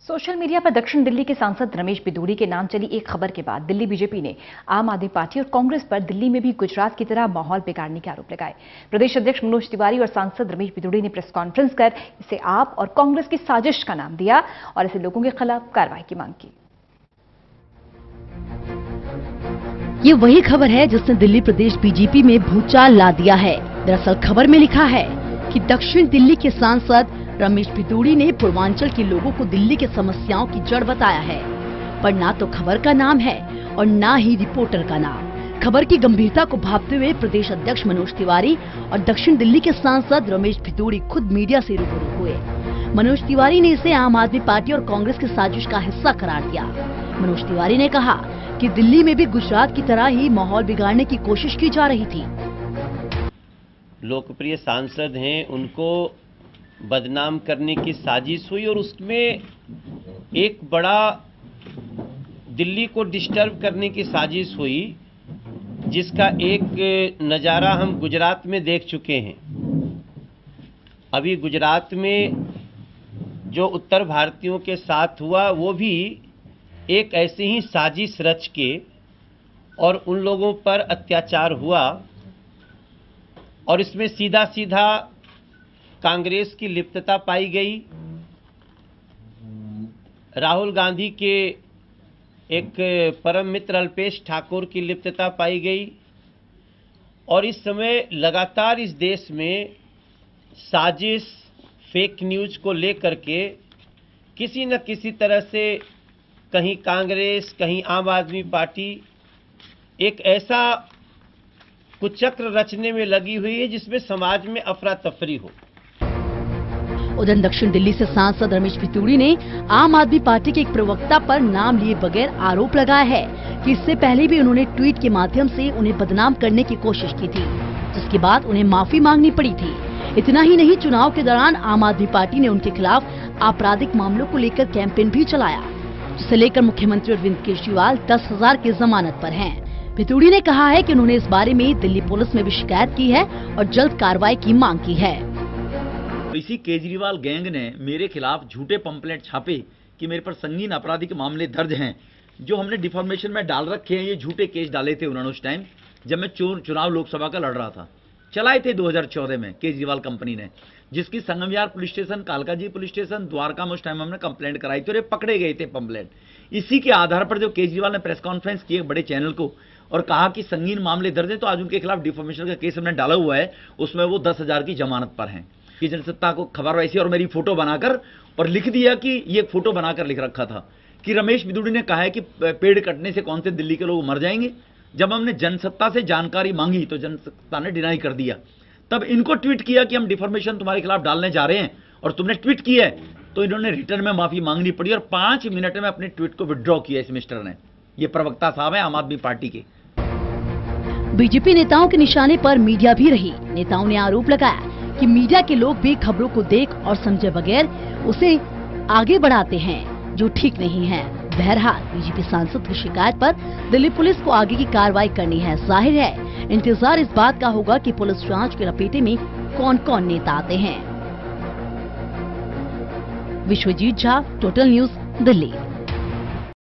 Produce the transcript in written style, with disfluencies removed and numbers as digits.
Social media पर दक्षिण दिल्ली के सांसद रमेश बिधूड़ी के नाम चली एक खबर के बाद दिल्ली बीजेपी ने आम आदमी पार्टी और कांग्रेस पर दिल्ली में भी गुजरात की तरह माहौल बिगाड़ने के आरोप लगाए। प्रदेश अध्यक्ष मनोज तिवारी और सांसद रमेश बिधूड़ी ने प्रेस कॉन्फ्रेंस कर इसे आप और कांग्रेस की साजिश का नाम दिया और ऐसे लोगों के खिलाफ कार्रवाई की मांग की। ये वही खबर है जिसने दिल्ली प्रदेश बीजेपी में भूचाल ला दिया है। दरअसल खबर में लिखा है कि दक्षिण दिल्ली के सांसद रमेश बिधूड़ी ने पूर्वांचल के लोगों को दिल्ली के समस्याओं की जड़ बताया है, पर ना तो खबर का नाम है और ना ही रिपोर्टर का नाम। खबर की गंभीरता को भांपते हुए प्रदेश अध्यक्ष मनोज तिवारी और दक्षिण दिल्ली के सांसद रमेश बिधूड़ी खुद मीडिया से रूबरू हुए। मनोज तिवारी ने इसे आम आदमी पार्टी और कांग्रेस की साजिश का हिस्सा करार दिया। मनोज तिवारी ने कहा कि दिल्ली में भी गुजरात की तरह ही माहौल बिगाड़ने की कोशिश की जा रही थी। लोकप्रिय सांसद हैं, उनको बदनाम करने की साजिश हुई और उसमें एक बड़ा दिल्ली को डिस्टर्ब करने की साजिश हुई, जिसका एक नज़ारा हम गुजरात में देख चुके हैं। अभी गुजरात में जो उत्तर भारतीयों के साथ हुआ वो भी एक ऐसे ही साजिश रच के और उन लोगों पर अत्याचार हुआ और इसमें सीधा सीधा कांग्रेस की लिप्तता पाई गई। राहुल गांधी के एक परम मित्र अल्पेश ठाकुर की लिप्तता पाई गई और इस समय लगातार इस देश में साजिश, फेक न्यूज़ को लेकर के किसी न किसी तरह से कहीं कांग्रेस, कहीं आम आदमी पार्टी एक ऐसा कुचक्र रचने में लगी हुई है जिसमें समाज में अफरा तफरी हो। उधर दक्षिण दिल्ली से सांसद रमेश बिधूड़ी ने आम आदमी पार्टी के एक प्रवक्ता पर नाम लिए बगैर आरोप लगाया है कि इससे पहले भी उन्होंने ट्वीट के माध्यम से उन्हें बदनाम करने की कोशिश की थी, जिसके बाद उन्हें माफी मांगनी पड़ी थी। इतना ही नहीं, चुनाव के दौरान आम आदमी पार्टी ने उनके खिलाफ आपराधिक मामलों को लेकर कैंपेन भी चलाया, जिसे लेकर मुख्यमंत्री अरविंद केजरीवाल 10,000 की जमानत पर हैं। बिधूड़ी ने कहा है कि उन्होंने इस बारे में दिल्ली पुलिस में भी शिकायत की है और जल्द कार्रवाई की मांग की है। इसी केजरीवाल गैंग ने मेरे खिलाफ झूठे पंपलेट छापे कि मेरे पर संगीन आपराधिक मामले दर्ज हैं, जो हमने डिफॉर्मेशन में डाल रखे हैं। ये झूठे केस डाले थे उन्होंने उस टाइम जब मैं चुनाव लोकसभा का लड़ रहा था। चलाए थे 2014 में केजरीवाल कंपनी ने, जिसकी Sangam Vihar police station, Kalkaji police station, Dwarka में उस टाइम हमने कंप्लेंट कराई थी और ये पकड़े गए थे पंपलेट। इसी के आधार पर जब केजरीवाल ने प्रेस कॉन्फ्रेंस की एक बड़े चैनल को और कहा कि संगीन मामले दर्ज है, तो आज उनके खिलाफ डिफॉर्मेशन का केस हमने डाला हुआ है। उसमें वो 10,000 की जमानत पर हैं। कि जनसत्ता को खबर वैसी और मेरी फोटो बनाकर और लिख दिया कि ये फोटो बनाकर लिख रखा था कि रमेश बिधूड़ी ने कहा है कि पेड़ कटने से कौन से दिल्ली के लोग मर जाएंगे। जब हमने जनसत्ता से जानकारी मांगी तो जनसत्ता ने डिनाई कर दिया। तब इनको ट्वीट किया कि हम डिफॉर्मेशन तुम्हारे खिलाफ डालने जा रहे हैं और तुमने ट्वीट किया है, तो इन्होंने रिटर्न में माफी मांगनी पड़ी और 5 मिनट में अपने ट्वीट को विड्रॉ किया इस मिस्टर ने। ये प्रवक्ता साहब है आम आदमी पार्टी के। बीजेपी नेताओं के निशाने पर मीडिया भी रही। नेताओं ने आरोप लगाया कि मीडिया के लोग भी खबरों को देख और समझे बगैर उसे आगे बढ़ाते हैं, जो ठीक नहीं है। बहरहाल बीजेपी सांसद की शिकायत पर दिल्ली पुलिस को आगे की कार्रवाई करनी है। जाहिर है इंतजार इस बात का होगा कि पुलिस जांच के लपेटे में कौन कौन नेता आते हैं। Vishwajeet Jha, total news, Delhi.